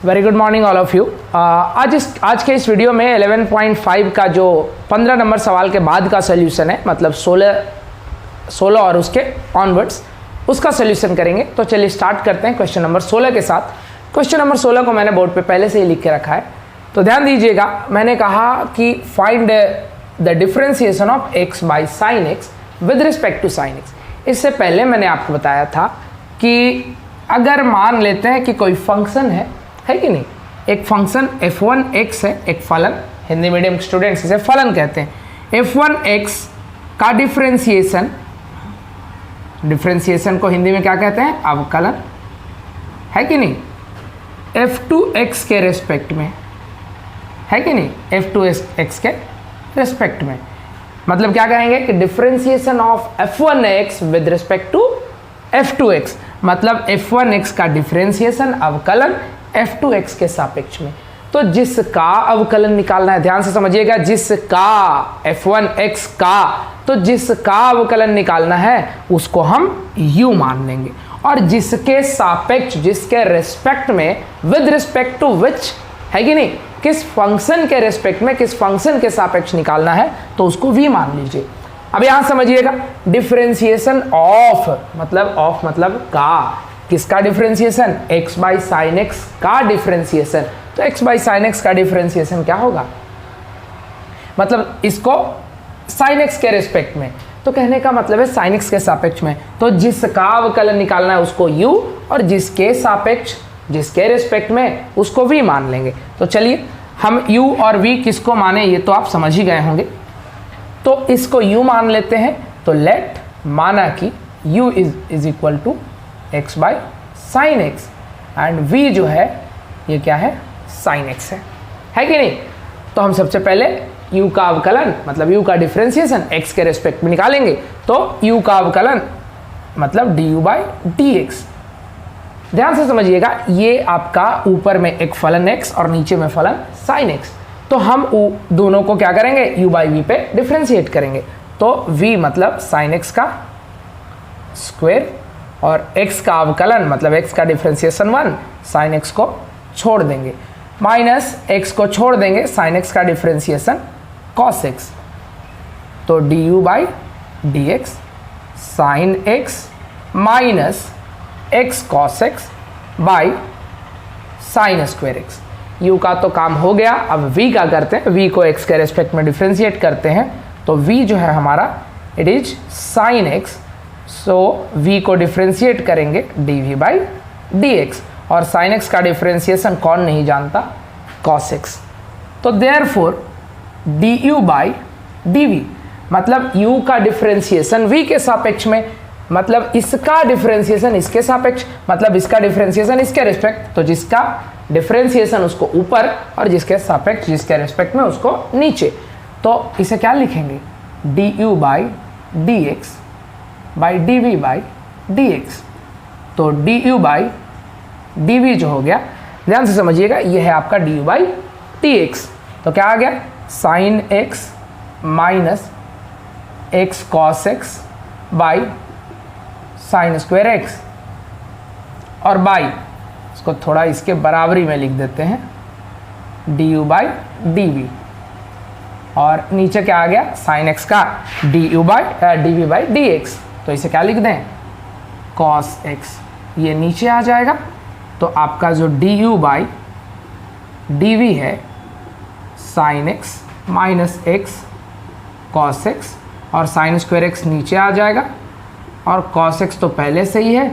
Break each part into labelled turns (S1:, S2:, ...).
S1: Very good morning all of you. आज के इस वीडियो में 11.5 का जो 15 नंबर सवाल के बाद का सोल्यूशन है, मतलब 16 और उसके ऑनवर्ड्स, उसका सोल्यूशन करेंगे। तो चलिए स्टार्ट करते हैं क्वेश्चन नंबर 16 के साथ। क्वेश्चन नंबर 16 को मैंने बोर्ड पे पहले से ही लिख के रखा है, तो ध्यान दीजिएगा। मैंने कहा कि find the differentiation of x by sine x with respect to sine x. इससे पहले मैंने आपको बताया था कि अगर मान लेते हैं कि कोई फंक्शन है कि नहीं, एक फंक्शन f1x है, एक फलन, हिंदी मीडियम स्टूडेंट्स इसे फलन कहते हैं। f1x का डिफरेंशिएशन को हिंदी में क्या कहते हैं? अवकलन, है कि नहीं, f2x के रेस्पेक्ट में, है कि नहीं, f2x के रेस्पेक्ट में। मतलब क्या कहेंगे कि differentiation of f1x with respect to f2x, मतलब f1x का डिफरेंशिएशन अवकलन f2x के सापेक्ष में। तो जिसका अवकलन निकालना है, ध्यान से समझिएगा, जिसका f1x का, तो जिसका अवकलन निकालना है उसको हम u मान लेंगे, और जिसके सापेक्ष, जिसके रेस्पेक्ट में, विद रिस्पेक्ट टू विच, है कि नहीं, किस फंक्शन के रेस्पेक्ट में, किस फंक्शन के सापेक्ष निकालना है तो उसको v मान लीजिए। अब यहां समझिएगा, डिफरेंशिएशन ऑफ मतलब का, किसका differentiation? x by sine x का डिफरेंशिएशन। तो x बाई साइन एक्स का डिफरेंशिएशन क्या होगा? मतलब इसको साइन एक्स के रेस्पेक्ट में, तो कहने का मतलब है साइन एक्स के सापेक्ष में। तो जिसका अवकलन निकालना है उसको u, और जिसके सापेक्ष, जिसके रेस्पेक्ट में, उसको v मान लेंगे। तो चलिए हम u और v किसको माने ये तो आप समझ ही गए होंगे। तो इसको u मान लेते हैं। तो लेट माना कि u is equal to x by sine x, and v जो है ये क्या है? साइन एक्स है कि नहीं। तो हम सबसे पहले u का अवकलन, मतलब u का डिफरेंशिएशन x के रेस्पेक्ट में निकालेंगे। तो u का अवकलन मतलब du बाई dx। ध्यान से समझिएगा, ये आपका ऊपर में एक फलन x और नीचे में फलन साइन x। तो हम दोनों को क्या करेंगे? u बाई v पे डिफरेंशिएट करेंगे। तो v मतलब साइन x का स्क्वायर, और x का अवकलन मतलब x का डिफरेंशिएशन 1, साइन x को छोड़ देंगे, माइनस x को छोड़ देंगे, साइन x का डिफरेंशिएशन cos x। तो du by dx sine x minus x cos x by sine square x। u का तो काम हो गया। अब v का करते हैं, v को x के रेस्पेक्ट में डिफरेंशिएट करते हैं। तो v जो है हमारा, it is sine x, so v को डिफरेंशिएट करेंगे dv बाई dx, और साइन x का डिफरेंशिएशन कौन नहीं जानता? cos x। तो देयरफॉर du बाई dv, मतलब u का डिफरेंशिएशन v के सापेक्ष में, मतलब इसका डिफरेंशिएशन इसके सापेक्ष, मतलब इसका डिफरेंशिएशन इसके रेस्पेक्ट। तो जिसका डिफरेंशिएशन उसको ऊपर, और जिसके सापेक्ष, जिसके रेस्पेक्ट में, उसको नीचे। तो इसे क्या लिखेंगे? du by dx by dv by dx। तो du बाई dv जो हो गया, ध्यान से समझिएगा, ये है आपका du बाई dx। तो क्या आ गया? Sine x minus x cos x by sine square x, और बाई, इसको थोड़ा इसके बराबरी में लिख देते हैं, du बाई dv, और नीचे क्या आ गया? साइन x का du by dv by dx। तो इसे क्या लिख दें? cos x। ये नीचे आ जाएगा। तो आपका जो du बाई dv है, sine x minus x cos x, और साइन स्क्वायर x नीचे आ जाएगा, और cos x तो पहले से ही है।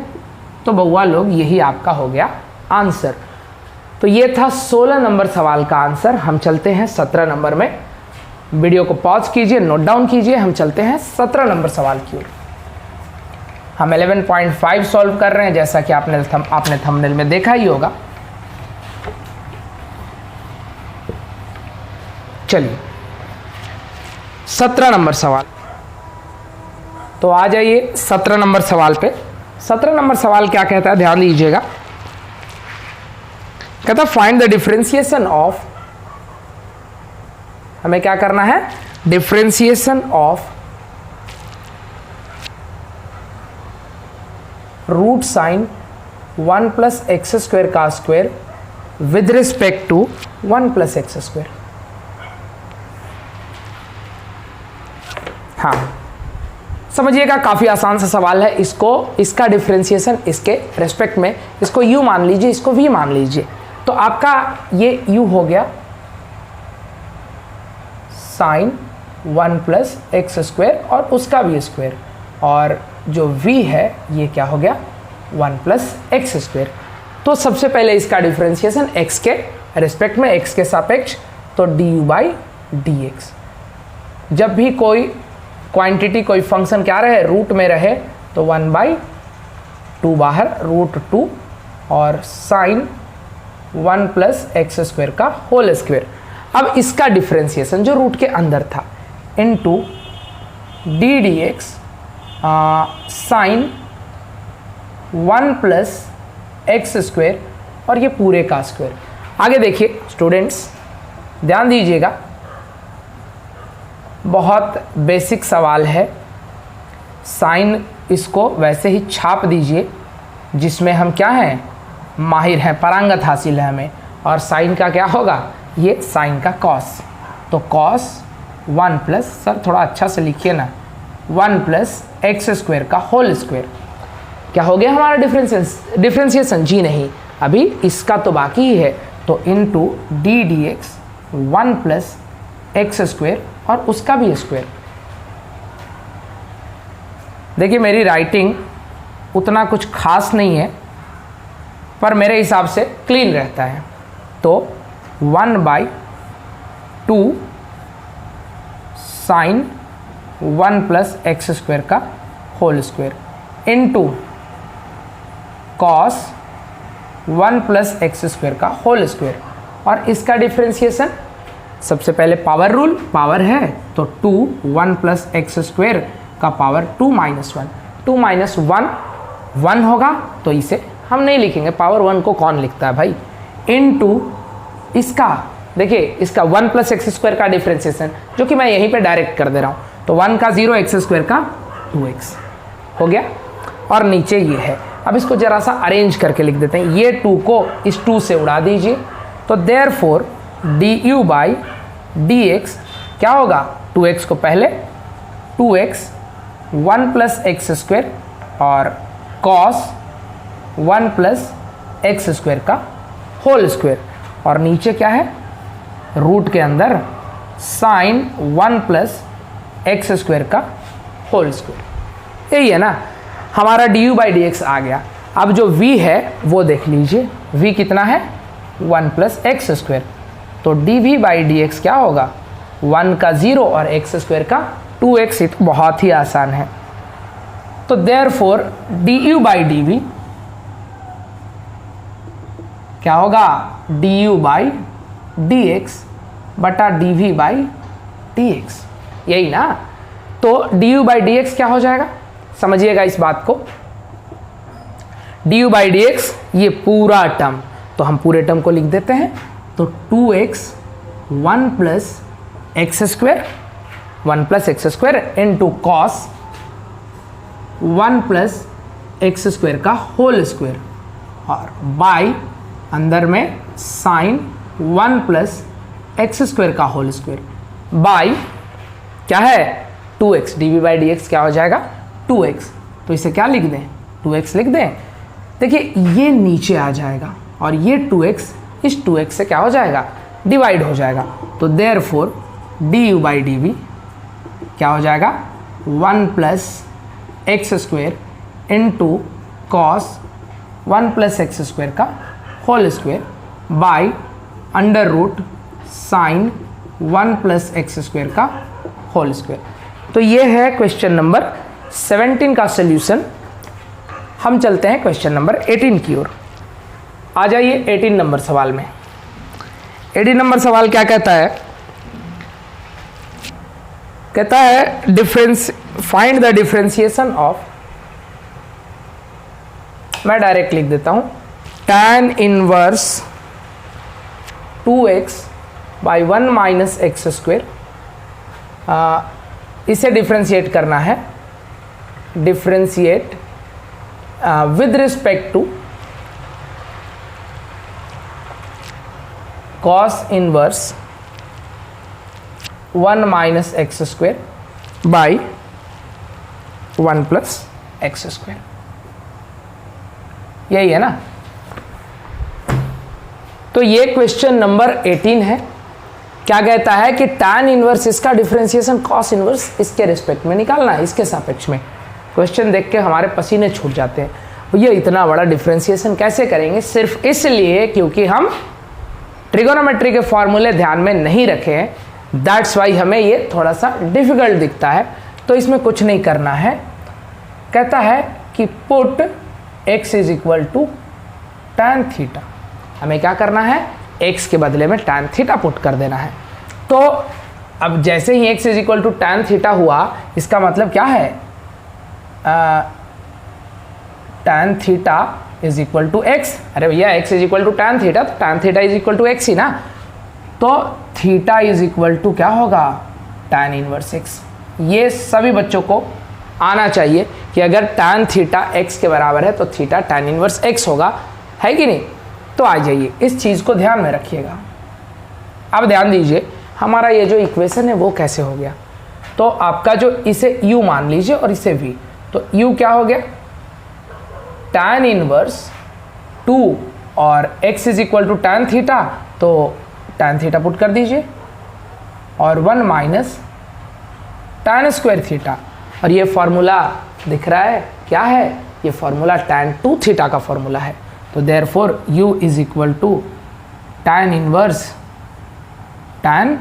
S1: तो बउआ लोग, यही आपका हो गया आंसर। तो ये था 16 नंबर सवाल का आंसर। हम चलते हैं 17 नंबर में। वीडियो को पॉज कीजिए, नोट डाउन कीजिए, हम चलते हैं 17 नंबर सवाल की ओर। हम 11.5 सॉल्व कर रहे हैं, जैसा कि आपने थंबनेल में देखा ही होगा। चलिए 17 नंबर सवाल। तो आ जाइए 17 नंबर सवाल पे। 17 नंबर सवाल क्या कहता है, ध्यान दीजिएगा। कहता फाइंड द डिफरेंशिएशन ऑफ, हमें क्या करना है? Differentiation of root sine 1 plus x square का square with respect to 1 plus x square. हाँ समझिएगा, काफ़ी आसान सा सवाल है। इसका डिफ्रेंसिएशन इसके रेस्पेक्ट में, इसको u मान लीजिए, इसको v मान लीजिए, तो आपका ये u हो गया साइन 1 प्लस एक्स स्क्वायर और उसका v स्क्वायर, और जो v है ये क्या हो गया 1 प्लस एक्स स्क्वायर। तो सबसे पहले इसका डिफ्रेंसिएशन x के रेस्पेक्ट में, x के सापेक्ष, तो du बाई डी एक्स। जब भी कोई क्वांटिटी, कोई फंक्शन क्या रहे, रूट में रहे, तो 1/2 बाहर, √2 और साइन 1 प्लस एक्स स्क्वायर का होल स्क्वायर। अब इसका डिफ्रेंसिएशन जो रूट के अंदर था, into d d x sine 1 plus x square और ये पूरे का स्क्वायर। आगे देखिए स्टूडेंट्स, ध्यान दीजिएगा, बहुत बेसिक सवाल है। साइन इसको वैसे ही छाप दीजिए जिसमें हम क्या हैं, माहिर हैं, पारंगत हासिल है हमें। और साइन का क्या होगा, ये साइन का कॉस, तो कॉस 1 प्लस, सर थोड़ा अच्छा से लिखिए ना, 1 प्लस एक्स स्क्वायर का होल स्क्वायर। क्या हो गया हमारा डिफ्रेंसिएशन? जी नहीं, अभी इसका तो बाकी ही है। तो into d d x 1 plus x square और उसका भी स्क्वायर। देखिए मेरी राइटिंग उतना कुछ खास नहीं है, पर मेरे हिसाब से क्लीन रहता है। तो 1/2 साइन 1 प्लस एक्स स्क्वायर का whole square into cos 1 plus x square का होल स्क्वायर। और इसका डिफ्रेंसिएशन सबसे पहले पावर रूल, पावर है तो 2, 1 प्लस एक्स स्क्वायर का पावर 2 माइनस 1, 2 माइनस 1 1 होगा, तो इसे हम नहीं लिखेंगे, पावर 1 को कौन लिखता है भाई, इनटू इसका, देखिए इसका 1 प्लस एक्स स्क्वायर का डिफ्रेंसिएशन जो कि मैं यहीं पे डायरेक्ट कर दे रहा हूँ, तो 1 का 0, एक्स स्क्वायर का 2x हो गया। और नीचे ये है, अब इसको जरा सा अरेंज करके लिख देते हैं, ये 2 को इस 2 से उड़ा दीजिए, तो therefore du by d x क्या होगा, 2x को पहले 2x 1 प्लस एक्स स्क्वायर और cos 1 प्लस एक्स स्क्वायर का होल स्क्वायर, और नीचे क्या है, रूट के अंदर साइन 1 प्लस एक्स स्क्वायर का होल स्क्वायर। यही है ना हमारा du बाई डी एक्स आ गया। अब जो v है वो देख लीजिए, v कितना है 1 प्लस एक्स स्क्वायर, तो dv बाई डी एक्स क्या होगा, 1 का 0 और एक्स स्क्वायर का 2x। ये तो बहुत ही आसान है। तो देयरफॉर du बाई डी क्या होगा, du बाई डी एक्स बटा dv बाई डी एक्स, यही ना। तो du बाई डी एक्स क्या हो जाएगा, समझिएगा इस बात को, du बाई डी एक्स ये पूरा टर्म, तो हम पूरे टर्म को लिख देते हैं, तो 2x 1 plus x square, 1 plus x square into cos 1 plus x square का होल स्क्वायर, और बाई अंदर में साइन 1 प्लस एक्स स्क्वायर का होल स्क्वायर, बाई क्या है 2x, d v by d x क्या हो जाएगा 2x, तो इसे क्या लिख दें 2x लिख दें। देखिए ये नीचे आ जाएगा और ये 2x इस 2x से क्या हो जाएगा, डिवाइड हो जाएगा, तो therefore du by d v क्या हो जाएगा 1 plus x square into cos 1 plus x square का whole square by under root sine 1 plus x square का होल स्क्वायर। तो ये है क्वेश्चन नंबर 17 का सॉल्यूशन। हम चलते हैं क्वेश्चन नंबर 18 की ओर। आ जाइए 18 नंबर सवाल में। 18 नंबर सवाल क्या कहता है, कहता है फाइंड द डिफरेंशिएशन ऑफ, मैं डायरेक्ट लिख देता हूं, tan inverse 2x by 1 minus x square, इसे डिफ्रेंशिएट करना है, differentiate with respect to cos inverse 1 minus x square by 1 plus x square, यही है ना। तो ये क्वेश्चन नंबर 18 है। क्या कहता है कि tan इनवर्स इसका डिफरेंशिएशन cos इनवर्स इसके रिस्पेक्ट में निकालना है, इसके सापेक्ष में। क्वेश्चन देख के हमारे पसीने छूट जाते हैं, ये इतना बड़ा डिफरेंशिएशन कैसे करेंगे, सिर्फ इसलिए क्योंकि हम ट्रिगोनोमेट्री के फॉर्मूले ध्यान में नहीं रखे हैं, दैट्स वाई हमें ये थोड़ा सा डिफिकल्ट दिखता है। तो इसमें कुछ नहीं करना है, कहता है कि put x is equal to tan theta. हमें क्या करना है, x के बदले में tan थीटा पुट कर देना है। तो अब जैसे ही x is equal to tan theta हुआ, इसका मतलब क्या है, tan theta is equal to x। अरे भैया x is equal to tan theta, तो tan theta is equal to x ही ना। तो थीटा इज इक्वल टू क्या होगा, tan इनवर्स x। ये सभी बच्चों को आना चाहिए कि अगर tan थीटा x के बराबर है तो थीटा tan इनवर्स x होगा, है कि नहीं। तो आ जाइए, इस चीज़ को ध्यान में रखिएगा। अब ध्यान दीजिए, हमारा ये जो इक्वेशन है वो कैसे हो गया। तो आपका जो इसे u मान लीजिए और इसे v, तो u क्या हो गया, tan इनवर्स 2 और x is equal to tan theta, तो tan थीटा पुट कर दीजिए और 1 माइनस tan स्क्वायर थीटा। और ये फॉर्मूला दिख रहा है, क्या है, ये फॉर्मूला tan 2 थीटा का फॉर्मूला है। तो therefore u is equal to tan inverse tan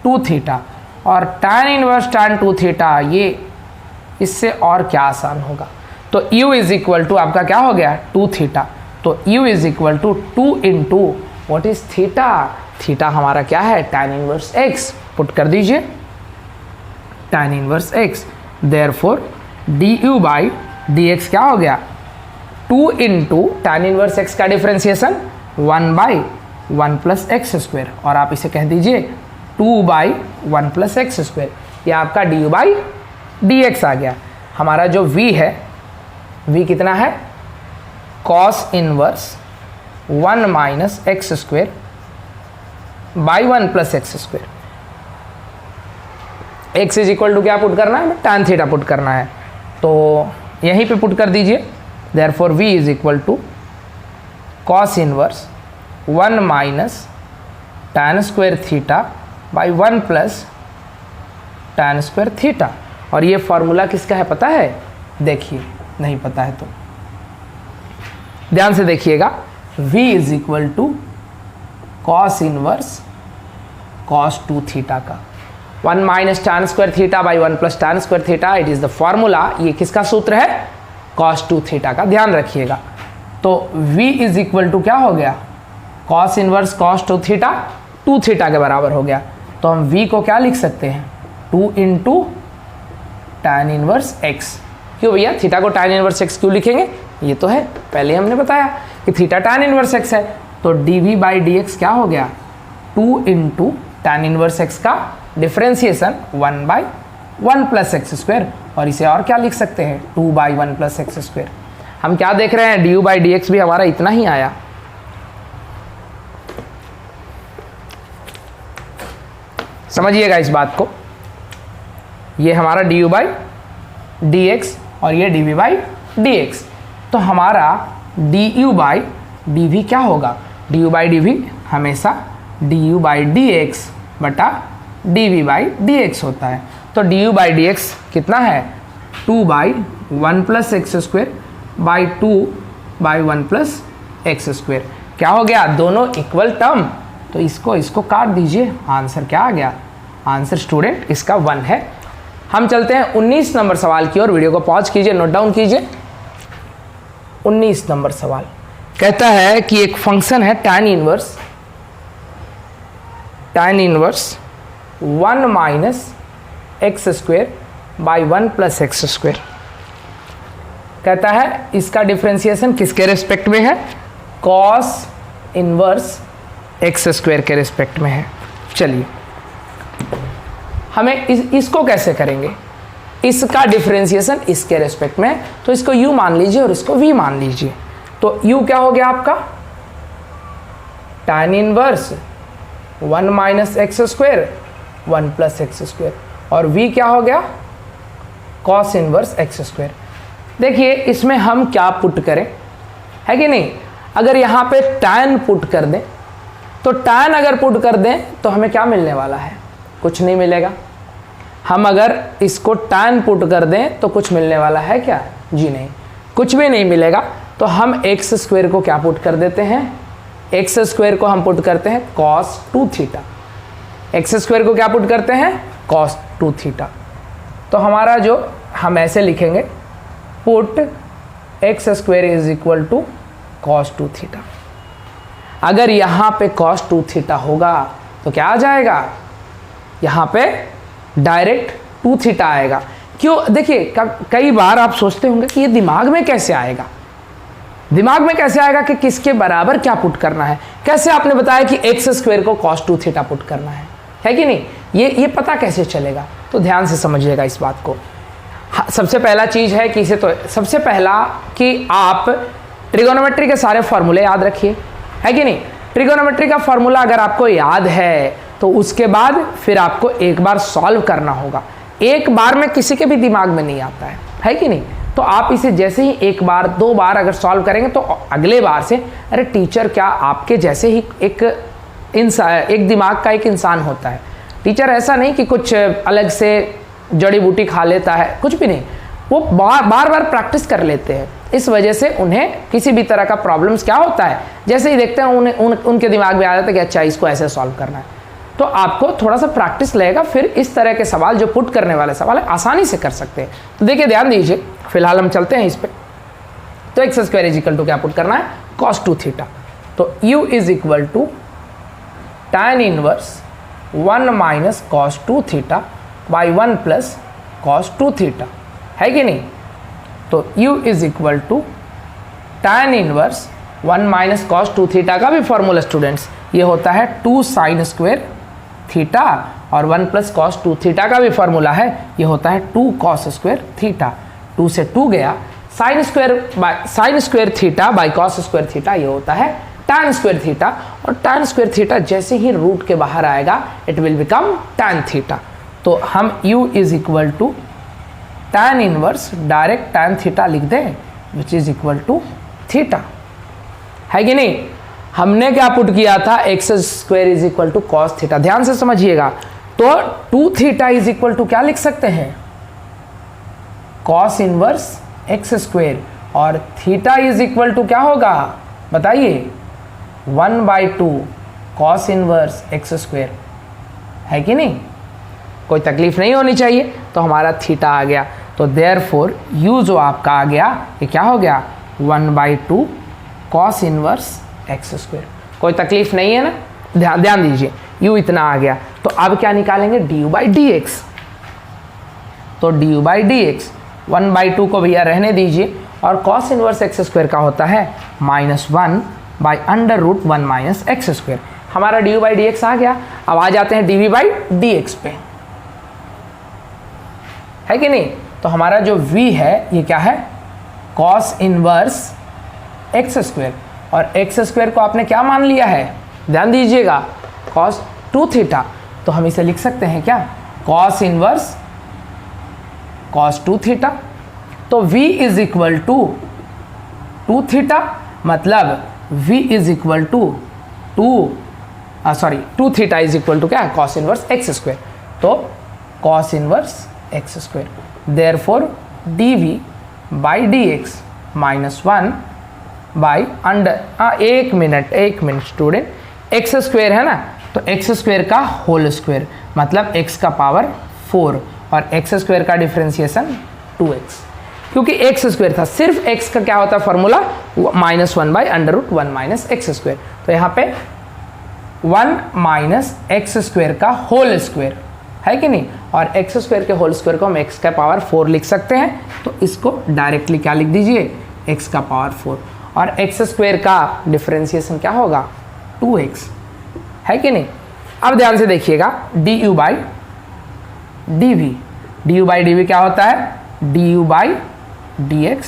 S1: 2 theta. और tan इनवर्स tan 2 थीटा, ये इससे और क्या आसान होगा। तो u इज इक्वल टू आपका क्या हो गया, 2 थीटा। तो u is equal to 2 into what is theta, theta हमारा क्या है, tan इनवर्स x। पुट कर दीजिए tan inverse x। Therefore du by dx क्या हो गया, 2 इंटू tan इनवर्स x का differentiation 1 by 1 plus x square, और आप इसे कह दीजिए 2 बाई 1 प्लस एक्स स्क्वेयर। यह आपका डी बाई डी एक्स आ गया। हमारा जो v है, v कितना है, cos inverse 1 minus x square by 1 plus x square. x is equal to क्या पुट करना है, tan थीटा पुट करना है, तो यहीं पे पुट कर दीजिए। Therefore v is equal to cos inverse 1 minus tan square theta by 1 plus tan square theta. और ये फॉर्मूला किसका है पता है, देखिए, नहीं पता है तो ध्यान से देखिएगा। v is equal to cos inverse cos 2 theta का 1 minus tan square theta by 1 plus tan square theta, it is the formula. ये किसका सूत्र है, cos 2 थीटा का, ध्यान रखिएगा। तो v इज इक्वल टू क्या हो गया, cos inverse cos 2 theta 2 theta के बराबर हो गया। तो हम v को क्या लिख सकते हैं, 2 इंटू tan इनवर्स x। क्यों भैया, थीटा को tan इनवर्स x क्यों लिखेंगे, ये तो है, पहले हमने बताया कि थीटा tan इनवर्स x है। तो dv बाई dx क्या हो गया, 2 इंटू tan इनवर्स x का differentiation 1 by 1 plus x square, और इसे और क्या लिख सकते हैं, 2 बाई 1 प्लस एक्स स्क्वेयर। हम क्या देख रहे हैं, डी बाई डी एक्स भी हमारा इतना ही आया। समझिएगा इस बात को, ये हमारा d u by d x और ये d v by d x. तो हमारा d u by d v क्या होगा, d u by d v हमेशा d u by d x बटा d v by d x होता है। तो d u by d x कितना है, 2 by 1 plus x square by 2 by 1 plus x square. क्या हो गया, दोनों इक्वल टर्म, तो इसको काट दीजिए। आंसर क्या आ गया, आंसर स्टूडेंट इसका 1 है। हम चलते हैं 19 नंबर सवाल की ओर। वीडियो को पॉज कीजिए, नोट डाउन कीजिए। 19 नंबर सवाल कहता है कि एक फंक्शन है tan inverse 1 minus x square by 1 plus x square. कहता है इसका डिफरेंशिएशन किसके रेस्पेक्ट में है, कॉस इनवर्स एक्स स्क्वेयर के रेस्पेक्ट में है। चलिए हमें इसको कैसे करेंगे, इसका डिफरेंशिएशन इसके रेस्पेक्ट में है, तो इसको u मान लीजिए और इसको v मान लीजिए। तो u क्या हो गया आपका, tan inverse 1 minus x square 1 plus x square, और v क्या हो गया कॉस इनवर्स एक्स स्क्वेयर। देखिए इसमें हम क्या पुट करें, है कि नहीं, अगर यहाँ पे tan पुट कर दें तो tan अगर पुट कर दें तो हमें क्या मिलने वाला है, कुछ नहीं मिलेगा। हम अगर इसको tan पुट कर दें तो कुछ मिलने वाला है क्या, जी नहीं, कुछ भी नहीं मिलेगा। तो हम एक्स स्क्वेयर को क्या पुट कर देते हैं, एक्स स्क्वेयर को हम पुट करते हैं cos 2 थीटा, एक्स स्क्वेयर को क्या पुट करते हैं cos 2 थीटा। तो हमारा जो हम ऐसे लिखेंगे put x square is equal to cos 2 theta. अगर यहाँ पे cos 2 थीटा होगा तो क्या आ जाएगा, यहाँ पे डायरेक्ट 2 थीटा आएगा। क्यों, देखिए कई बार आप सोचते होंगे कि ये दिमाग में कैसे आएगा, दिमाग में कैसे आएगा कि किसके बराबर क्या पुट करना है, कैसे आपने बताया कि एक्स स्क्वेयर को cos 2 थीटा पुट करना है कि नहीं, ये पता कैसे चलेगा। तो ध्यान से समझिएगा इस बात को। सबसे पहला चीज़ है कि इसे तो सबसे पहला कि आप ट्रिगोनोमेट्री के सारे फॉर्मूले याद रखिए, है कि नहीं। ट्रिगोनोमेट्री का फॉर्मूला अगर आपको याद है तो उसके बाद फिर आपको एक बार सॉल्व करना होगा, एक बार में किसी के भी दिमाग में नहीं आता है कि नहीं। तो आप इसे जैसे ही एक बार दो बार अगर सॉल्व करेंगे तो अगले बार से, अरे टीचर क्या आपके जैसे ही एक दिमाग का एक इंसान होता है, टीचर ऐसा नहीं कि कुछ अलग से जड़ी बूटी खा लेता है, कुछ भी नहीं, वो बार बार प्रैक्टिस कर लेते हैं। इस वजह से उन्हें किसी भी तरह का प्रॉब्लम्स क्या होता है, जैसे ही देखते हैं उनके दिमाग में आ जाता है कि अच्छा इसको ऐसे सॉल्व करना है। तो आपको थोड़ा सा प्रैक्टिस लगेगा, फिर इस तरह के सवाल जो पुट करने वाले सवाल है आसानी से कर सकते हैं। तो देखिए ध्यान दीजिए, फिलहाल हम चलते हैं इस पे। तो x square is equal to क्या पुट करना है cos 2 थीटा। तो u is equal to tan inverse 1 minus cos 2 theta by 1 plus cos 2 theta, है कि नहीं। तो u is equal to tan inverse 1 minus cos 2 theta का भी फॉर्मूला स्टूडेंट्स ये होता है 2 साइन स्क्वेयर थीटा, और 1 प्लस cos 2 थीटा का भी फॉर्मूला है ये होता है 2 cos स्क्वेयर थीटा। 2 से 2 गया, sine square theta by cos square theta ये होता है tan स्क्वेयर थीटा, और tan स्क्वेयर थीटा जैसे ही रूट के बाहर आएगा it will become tan theta. तो हम u is equal to tan inverse direct tan theta लिख दें which is equal to theta, है कि नहीं। हमने क्या पुट किया था, x square is equal to cos theta, ध्यान से समझिएगा। तो 2 थीटा इज इक्वल टू क्या लिख सकते हैं कॉस इनवर्स एक्स स्क्वेयर, और थीटा इज इक्वल टू क्या होगा बताइए 1/2 कॉस इनवर्स एक्स स्क्वेयर, है कि नहीं। कोई तकलीफ नहीं होनी चाहिए। तो हमारा थीटा आ गया, तो देयरफॉर u जो आपका आ गया ये क्या हो गया 1/2 कॉस इनवर्स एक्स स्क्वेयर। कोई तकलीफ नहीं है ना, ध्यान दीजिए u इतना आ गया। तो अब क्या निकालेंगे du/dx। तो du/dx 1/2 को भैया रहने दीजिए, और कॉस इनवर्स एक्स स्क्वेयर का होता है -1/√1 माइनस एक्स स्क्वेयर। हमारा du/dx आ गया। अब आ जाते हैं dv/dx पे, है कि नहीं। तो हमारा जो v है ये क्या है कॉस इनवर्स एक्स स्क्वेयर, और एक्स स्क्वेयर को आपने क्या मान लिया है, ध्यान दीजिएगा cos 2 थीटा। तो हम इसे लिख सकते हैं क्या cos इनवर्स cos 2 थीटा। तो v is equal to 2 theta, मतलब v is equal to 2 theta is equal to क्या cos इनवर्स एक्स स्क्वेयर। तो cos inverse x square, therefore dv/dx -1 by under एक मिनट स्टूडेंट, एक्स स्क्वेयर है ना, तो x square का whole square मतलब x का पावर 4, और एक्स स्क्वेयर का डिफ्रेंसिएशन 2x, क्योंकि एक्स स्क्वेयर था, सिर्फ x का क्या होता है फॉर्मूला -1/√1 माइनस एक्स स्क्वेयर। तो यहाँ पे 1 माइनस एक्स स्क्वेयर का होल स्क्वेयर, है कि नहीं, और एक्स स्क्वेयर के होल स्क्वेयर को हम x का पावर 4 लिख सकते हैं। तो इसको डायरेक्टली क्या लिख दीजिए x का पावर 4, और एक्स स्क्वेयर का डिफरेंशिएशन क्या होगा 2x, है कि नहीं। अब ध्यान से देखिएगा du/dv क्या होता है du/dx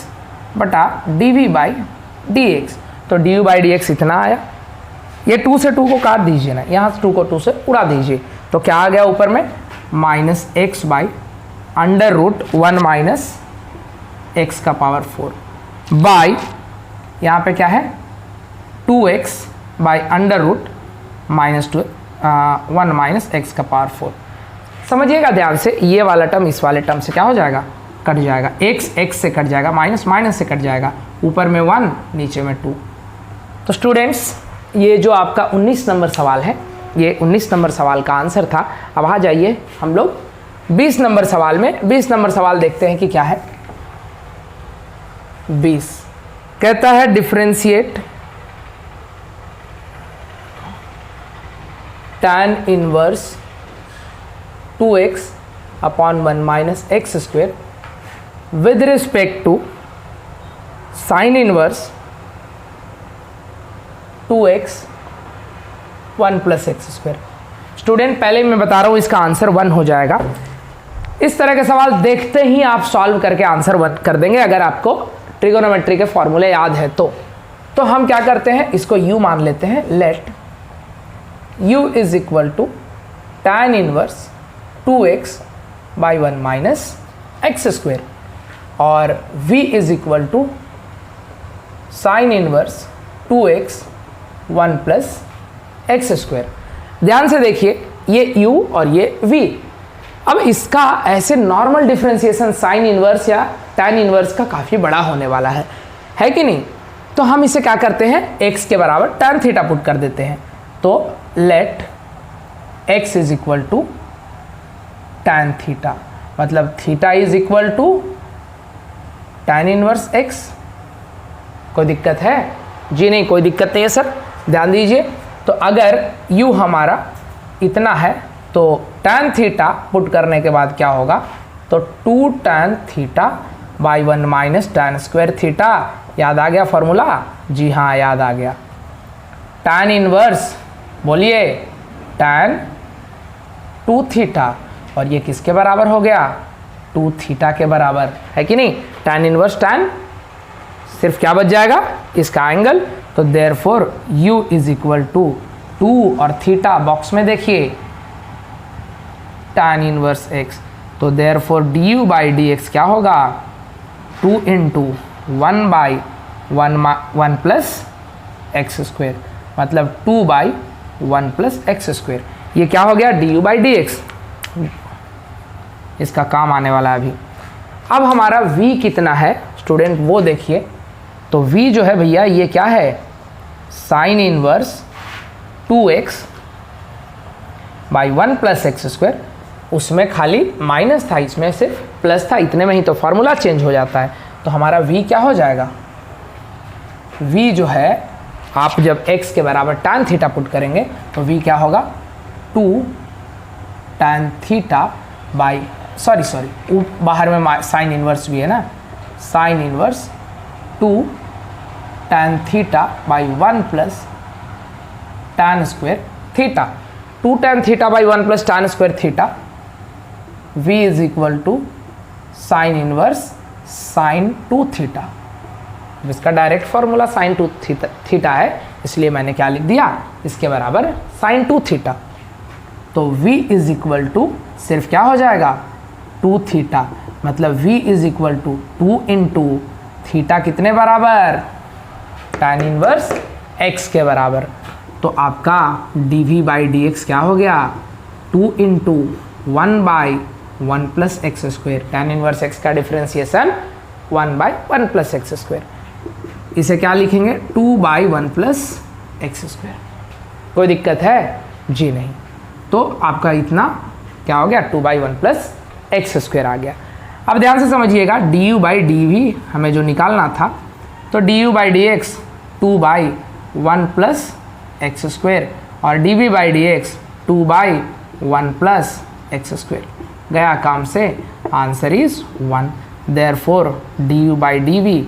S1: बटा dv/dx। तो du/dx इतना आया, ये 2 से 2 को काट दीजिए ना, यहाँ से 2 को 2 से उड़ा दीजिए, तो क्या आ गया ऊपर में minus x by under root 1 minus x का पावर 4 बाई यहाँ पे क्या है 2x by under root minus 1 minus x का पावर 4। समझिएगा ध्यान से, ये वाला टर्म इस वाले टर्म से क्या हो जाएगा, कट जाएगा, x से कट जाएगा, माइनस माइनस से कट जाएगा, ऊपर में 1 नीचे में 2। तो स्टूडेंट्स ये जो आपका 19 नंबर सवाल है, ये 19 नंबर सवाल का आंसर था। अब आ जाइए हम लोग 20 नंबर सवाल में। 20 नंबर सवाल देखते हैं कि क्या है। 20 कहता है differentiate tan inverse 2x upon 1 minus x square with respect to sine inverse 2x 1 plus x square. Student पहले मैं बता रहा हूँ इसका आंसर 1 हो जाएगा। इस तरह के सवाल देखते ही आप सॉल्व करके आंसर 1 कर देंगे अगर आपको ट्रिगोनोमेट्री के फॉर्मूले याद है तो हम क्या करते हैं, इसको u मान लेते हैं। Let u is equal to tan inverse 2x by 1 minus x square और v is equal to sine inverse 2x 1 plus x square. ध्यान से देखिए ये u और ये v। अब इसका ऐसे नॉर्मल डिफरेंशिएशन साइन इनवर्स या tan इनवर्स का काफ़ी बड़ा होने वाला है कि नहीं। तो हम इसे क्या करते हैं, x के बराबर tan थीटा पुट कर देते हैं। तो let x is equal to tan theta, मतलब theta is equal to tan inverse x। कोई दिक्कत है? जी नहीं, कोई दिक्कत नहीं है सर, ध्यान दीजिए। तो अगर u हमारा इतना है तो tan थीटा पुट करने के बाद क्या होगा, तो 2 tan theta by 1 minus tan square theta. याद आ गया फॉर्मूला? जी हाँ, याद आ गया। tan इनवर्स बोलिए tan 2 थीटा और ये किसके बराबर हो गया, 2 थीटा के बराबर है कि नहीं। tan इनवर्स tan सिर्फ क्या बच जाएगा, इसका एंगल। तो therefore u is equal to 2 और थीटा बॉक्स में देखिए tan इनवर्स x। तो देयरफॉर du बाई dx क्या होगा, 2 into 1 by 1 plus x square, मतलब 2 बाई 1 प्लस एक्स स्क्वेयर। ये क्या हो गया, du बाई dx। इसका काम आने वाला है अभी। अब हमारा v कितना है स्टूडेंट, वो देखिए। तो v जो है भैया ये क्या है, sign inverse 2x by 1 plus x square. उसमें खाली माइनस था, इसमें सिर्फ प्लस था, इतने में ही तो फार्मूला चेंज हो जाता है। तो हमारा v क्या हो जाएगा, v जो है आप जब x के बराबर tan थीटा पुट करेंगे तो v क्या होगा, 2 tan थीटा बाई सॉरी बाहर में साइन इनवर्स भी है ना, sine inverse 2 tan theta by 1 plus tan square theta. 2 tan theta by 1 plus tan square theta. v is equal to sine inverse sine 2 theta. इसका direct formula sine 2 theta है, इसलिए मैंने क्या लिख दिया, इसके बराबर साइन 2 थीटा। तो v इज इक्वल टू सिर्फ क्या हो जाएगा, 2 थीटा, मतलब v is equal to 2 into theta कितने बराबर, tan इनवर्स x के बराबर। तो आपका dv बाई dx क्या हो गया, 2 into 1 by 1 plus x square. tan inverse x का differentiation 1 by 1 plus x square. इसे क्या लिखेंगे, 2 बाई 1 प्लस एक्स स्क्वेयर। कोई दिक्कत है? जी नहीं। तो आपका इतना क्या हो गया, 2 बाई 1 प्लस एक्स स्क्वेयर आ गया। अब ध्यान से समझिएगा, du बाई dv हमें जो निकालना था, तो du by dx 2 by 1 plus x square और dv by dx 2 by 1 plus x square. गया काम से, answer is 1। Therefore du by dv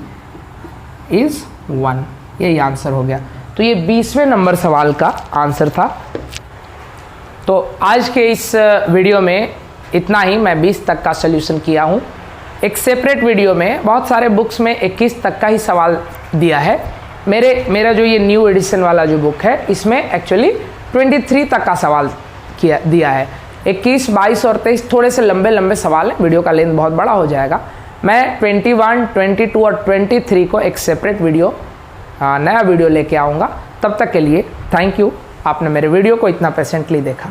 S1: is 1। यही आंसर हो गया। तो ये 20वें नंबर सवाल का आंसर था। तो आज के इस वीडियो में इतना ही। मैं 20 तक का सल्यूशन किया हूँ। एक सेपरेट वीडियो में बहुत सारे बुक्स में 21 तक का ही सवाल दिया है। मेरा जो ये न्यू एडिशन वाला जो बुक है इसमें एक्चुअली 23 तक का सवाल दिया है। 21, 22 और 23 थोड़े से लंबे लंबे सवाल हैं, वीडियो का लेंथ बहुत बड़ा हो जाएगा। मैं 21, 22 और 23 को एक सेपरेट वीडियो नया वीडियो लेके आऊँगा। तब तक के लिए थैंक यू, आपने मेरे वीडियो को इतना पेशेंटली देखा।